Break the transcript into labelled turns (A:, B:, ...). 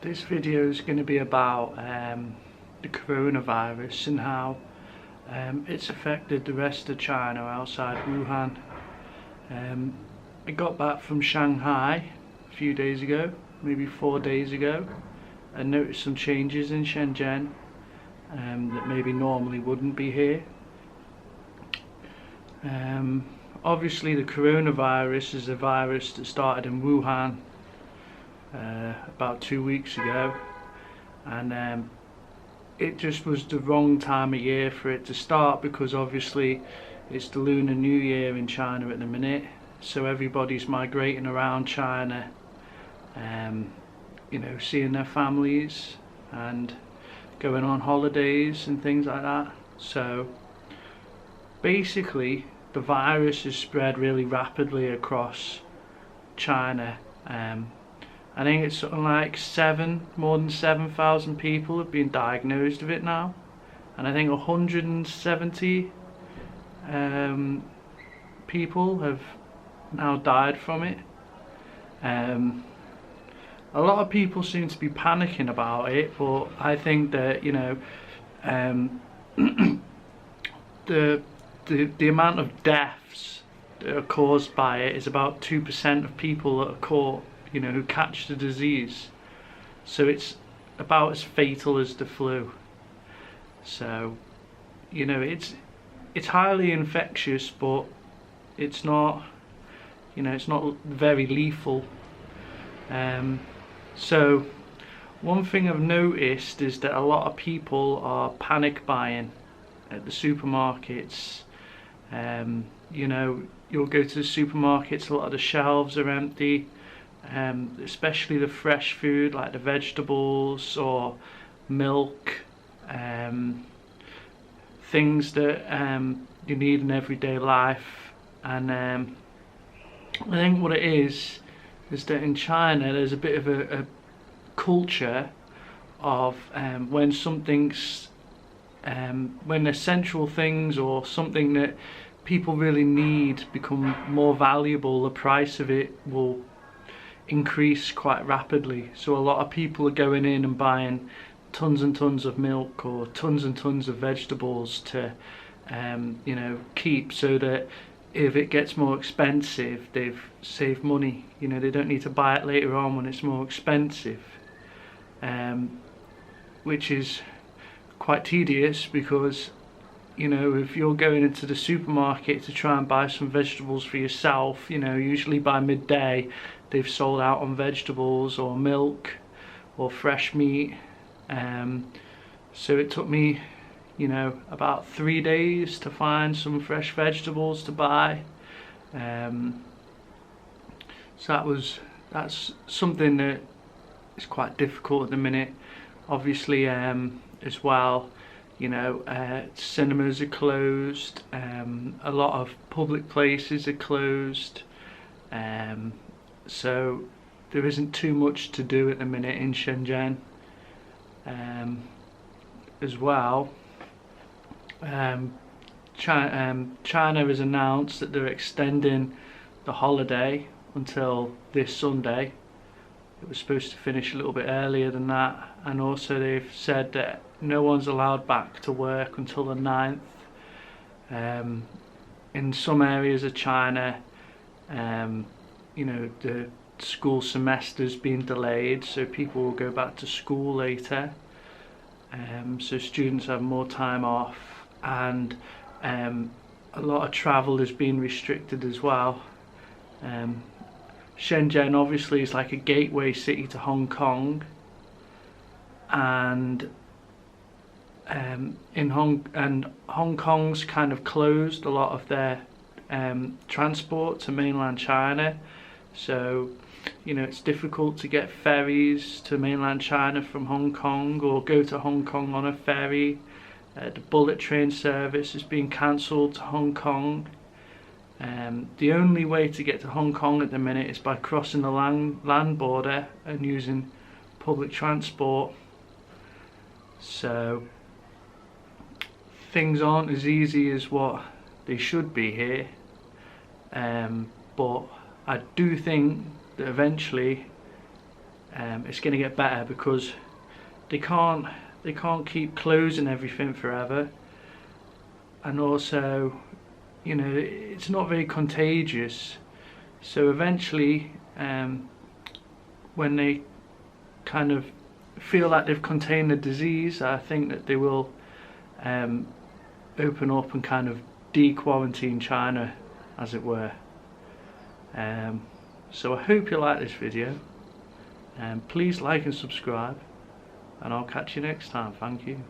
A: This video is going to be about the coronavirus and how it's affected the rest of China outside Wuhan. I got back from Shanghai a few days ago, maybe 4 days ago, and noticed some changes in Shenzhen that maybe normally wouldn't be here. Obviously the coronavirus is a virus that started in Wuhan about 2 weeks ago, and it just was the wrong time of year for it to start, because obviously it's the Lunar New Year in China at the minute, so everybody's migrating around China, seeing their families and going on holidays and things like that. So basically the virus has spread really rapidly across China. I think it's something like more than 7,000 people have been diagnosed with it now, and I think 170 people have now died from it. A lot of people seem to be panicking about it, but I think that the amount of deaths that are caused by it is about 2% of people that are caught, who catch the disease. So it's about as fatal as the flu. So, it's highly infectious, but it's not, it's not very lethal. So one thing I've noticed is that a lot of people are panic buying at the supermarkets. You'll go to the supermarkets, a lot of the shelves are empty. Especially the fresh food like the vegetables or milk, things that you need in everyday life. And I think what it is that in China there's a bit of a culture of when something's when essential things or something that people really need become more valuable, the price of it will increase quite rapidly. So a lot of people are going in and buying tons and tons of milk or tons and tons of vegetables to keep, so that if it gets more expensive they've saved money. They don't need to buy it later on when it's more expensive, which is quite tedious, because if you're going into the supermarket to try and buy some vegetables for yourself, usually by midday they've sold out on vegetables or milk or fresh meat. So it took me about 3 days to find some fresh vegetables to buy. So that's something that is quite difficult at the minute. Obviously as well, cinemas are closed, a lot of public places are closed, so there isn't too much to do at the minute in Shenzhen. As well, China has announced that they're extending the holiday until this Sunday. It was supposed to finish a little bit earlier than that, and also they've said that no one's allowed back to work until the 9th. In some areas of China, the school semester's been delayed, so people will go back to school later. So students have more time off, and a lot of travel has been restricted as well. Shenzhen obviously is like a gateway city to Hong Kong, and Hong Kong's kind of closed a lot of their transport to mainland China, so it's difficult to get ferries to mainland China from Hong Kong, or go to Hong Kong on a ferry. The bullet train service has been cancelled to Hong Kong. The only way to get to Hong Kong at the minute is by crossing the land border and using public transport. So things aren't as easy as what they should be here, but I do think that eventually it's going to get better, because they can't keep closing everything forever, and also, you know, it's not very contagious. So eventually, when they kind of feel like they've contained the disease, I think that they will open up and kind of de-quarantine China, as it were. So I hope you like this video. Please like and subscribe, and I'll catch you next time. Thank you.